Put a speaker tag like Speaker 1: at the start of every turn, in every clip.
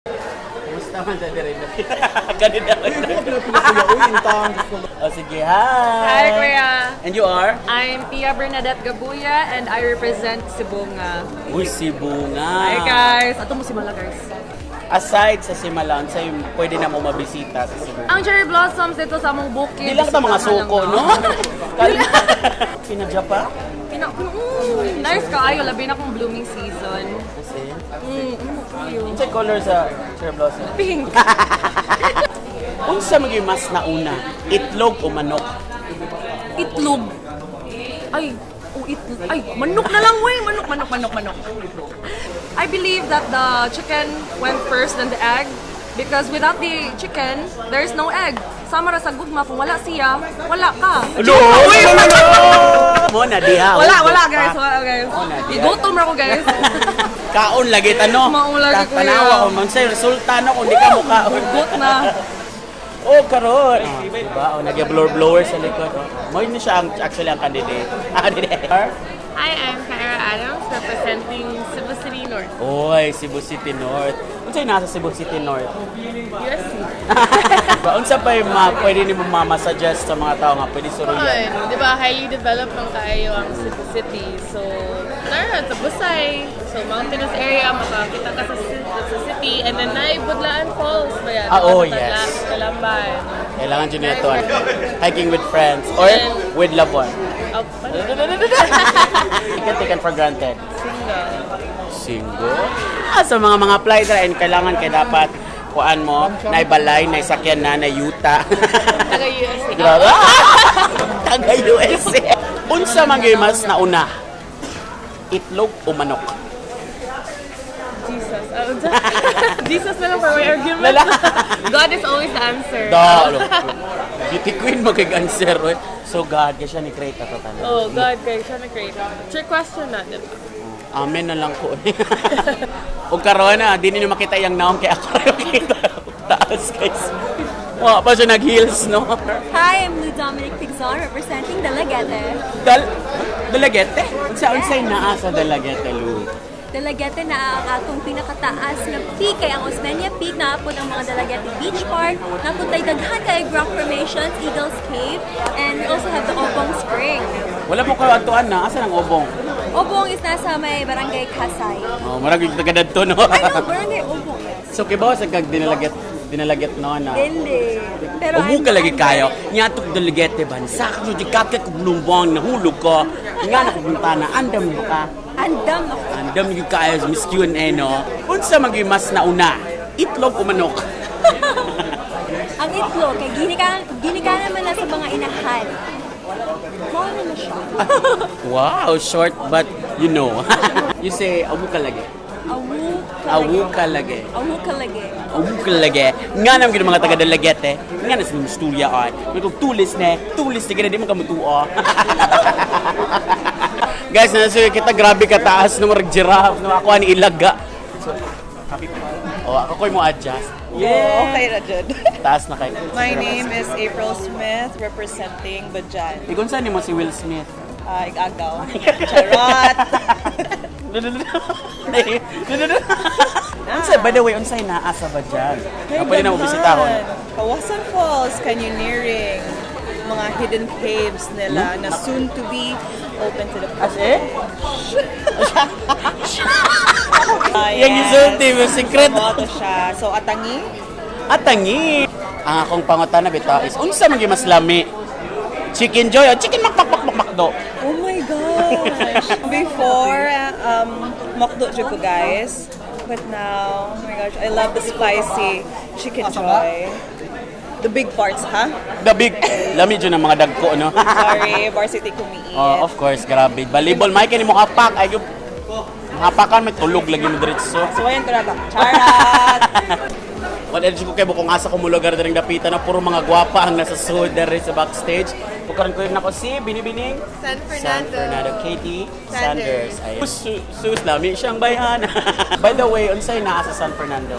Speaker 1: Kumusta man sa dire? Ganun na. Oh, sige, hi!
Speaker 2: Hi, Kuya.
Speaker 1: And you are?
Speaker 2: I'm Pia Bernadette Gabuya and I represent Sibunga.
Speaker 1: Uy, Sibunga.
Speaker 2: Hi, guys. Ato mo si Mala, guys.
Speaker 1: Aside sa Simalan, sa'yo pwede na mo mabisita sa Sibunga.
Speaker 2: Ang cherry blossoms dito sa among bukid.
Speaker 1: Hindi lang ito mga suko, no? Pinadya pa?
Speaker 2: Nice ka ayo, labi na kong blooming season.
Speaker 1: Kasi?
Speaker 2: Kuyo.
Speaker 1: Sa color sa cherry blossom.
Speaker 2: Pink.
Speaker 1: Unsa maging mas nauna? Itlog o manok?
Speaker 2: Itlog. Ay, itlog. Ay, manok na lang, wey. Manok. I believe that the chicken went first than the egg because without the chicken, there's no egg. Sama ra sa gugma, kung wala siya, wala ka.
Speaker 1: No! Mo na diha.
Speaker 2: Wala guys, wala guys.
Speaker 1: Wala, di
Speaker 2: Igutom ra ko guys.
Speaker 1: Kaon lagi ano?
Speaker 2: Maong lagi, kuya.
Speaker 1: Tanawa ko man sa resulta no kung di ka mo kaon.
Speaker 2: Gut na.
Speaker 1: Oh, karon. Diba? Oh, nag-blower sa likod. Oh. Mo yun siya actually ang candidate.
Speaker 2: Hi, I'm Kyra Adams representing Cebu City North.
Speaker 1: Oy, Cebu City North. Unsay nasa Cebu City North?
Speaker 2: USC.
Speaker 1: Unsa pa yung pwede ni mo mama-suggest sa mga tao nga pwede suruyan?
Speaker 3: Di ba, highly developed ng kaayo ang Cebu City. So, naroon sa Busay. So, mountainous area, makakita ka sa city. And then, Budlaan Falls. Kaya,
Speaker 1: Oh, yes.
Speaker 3: Kalambay.
Speaker 1: Kailangan dyan ito. Hiking with friends or with loved one.
Speaker 3: Oh,
Speaker 1: Taken for granted.
Speaker 3: single.
Speaker 1: Single? Sa mga flight and kailangan kay dapat kuan mo, naibalay, naisakyan na, nayuta.
Speaker 3: Taga-USA.
Speaker 1: Grabe. Taga-USA. Unsa man gyud mas nauna? Itlog o manok?
Speaker 3: Jesus. Jesus na lang for my argument. God is always the answer.
Speaker 1: Beauty queen mo kay answer. Oy. So God, kaya siya ni create ato tanan.
Speaker 3: Oh, God, kayo siya na-create. Trick question na, di ba?
Speaker 1: Amen na lang ko. Ug karon na, di ninyo makita yang naong kay ako kita. Taas guys. Wa pa siya nag-heels, no?
Speaker 4: Hi, I'm Lou Dominic Pigzon representing Dalagete.
Speaker 1: Dalagete? Unsay naa sa Dalagete, Lu?
Speaker 4: Dalagete na ang atong pinakataas na peak kay ang Osmeña Peak na po ng mga Dalagete Beach Park. Napuntay daghan kay rock formations, Eagles Cave, and we also have the Obong Spring.
Speaker 1: Wala mo kayo atuan na. Asa ang obong?
Speaker 4: Obong is nasa may barangay Kasay.
Speaker 1: Oh, marag tagadad to, no?
Speaker 4: Ano, barangay Obong, yes.
Speaker 1: So, kibaw sa kag dinalaget no na.
Speaker 4: Dili. Pero
Speaker 1: Ubo ka lagi kayo. Nyatok Dalagete ba? Sakto di kakit kog lumbang nahulog ko. Nga na kupunta na. Andam mo ka.
Speaker 4: Andam ako.
Speaker 1: Andam yung kayo Miss Q&A, no? Unsa maging mas nauna? Itlog o manok?
Speaker 4: Ang itlog, kay ginika naman na sa mga inahan. Mawala na siya.
Speaker 1: Wow, short but you know. You say, awu ka lagi. Awu ka lagi.
Speaker 4: Awu ka lagi.
Speaker 1: Awu ka lagi. Nga naman yung mga taga Dalagete. Nga na sa mga istorya ay. May kong tulis na di mo kamutuo. Guys, nasa kita grabe kataas ng marag giraffe. Ako ani ilaga. So, happy pa. Oh, ako ko'y mo adjust. Yeah.
Speaker 5: Okay na dyan.
Speaker 1: Taas na kayo.
Speaker 5: My name is April Smith, representing Bajan.
Speaker 1: Ikon saan mo si Will Smith?
Speaker 5: Igagaw. Charot!
Speaker 1: Unsay, by the way, unsay naa sa Bajan? Pwede na mo bisitahon.
Speaker 5: Kawasan Falls, Canyoneering, mga hidden caves nila na soon to be open to the
Speaker 1: As
Speaker 5: public.
Speaker 1: Yang isulti mo, secret.
Speaker 5: Moto siya. So, Atangi,
Speaker 1: Atangi. Ang akong pangutan na bitaw is, unsa man gyud mas lami? Chicken Joy o Chicken Makdo?
Speaker 5: oh my gosh! Before, Makdo siya ko guys. But now, oh my gosh, I love the spicy chicken joy. The big parts, ha?
Speaker 1: The big, lami dyan ang mga dagko, no?
Speaker 5: Sorry, varsity kumiit.
Speaker 1: Oh, of course, grabe. Balibol, may kini mo kapak. Ay, yung hapakan, may tulog lagi mo diretso.
Speaker 5: So, ayan ko na ba? Charat!
Speaker 1: What else ko kayo kung asa ko mo lugar daring dapita na puro mga gwapa ang nasa sud dari sa backstage. Pukaran ko yun ako si Binibining
Speaker 3: San
Speaker 1: San Fernando, Katie Sanders. Ay, sus lami siyang bayan. By the way, unsay naa sa San Fernando?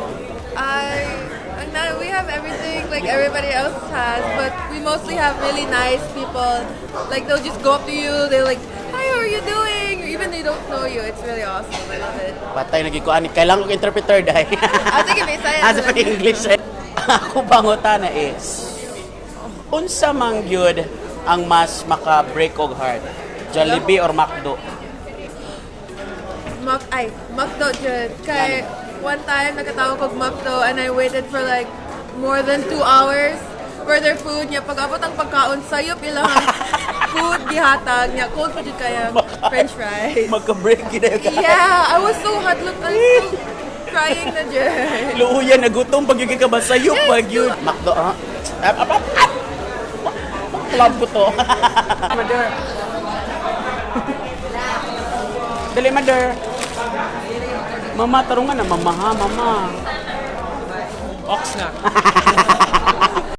Speaker 6: We have everything like everybody else has, but we mostly have really nice people. Like they'll just go up to you, they're like, "Hi, how are you doing?" Or even they they don't know you, it's really awesome. I love it.
Speaker 1: Patay nagikuan. Kailangan kong interpreter dahil.
Speaker 6: Sige, may saya.
Speaker 1: Asa pa English eh. Ako bangutana is, unsa man gyud ang mas maka-break og heart? Jollibee or McDo?
Speaker 6: McDo jud. Kay one time nakatawag kog McDo and I waited for like more than 2 hours for their food niya. Pag abot ang pagkaon, sayop ilang food gihatag niya. Cold pa jud kaya french fries.
Speaker 1: Magka-break gid ka.
Speaker 6: Yeah, I was so hot. Look, I'm still crying na dyan.
Speaker 1: Luuyan nagutom pag yung kabasayo pag yun. McDo, ha? Club ko to. Mother. Dali, mother. Mama, tarungan na. Mama ha, mama.
Speaker 7: Ox na.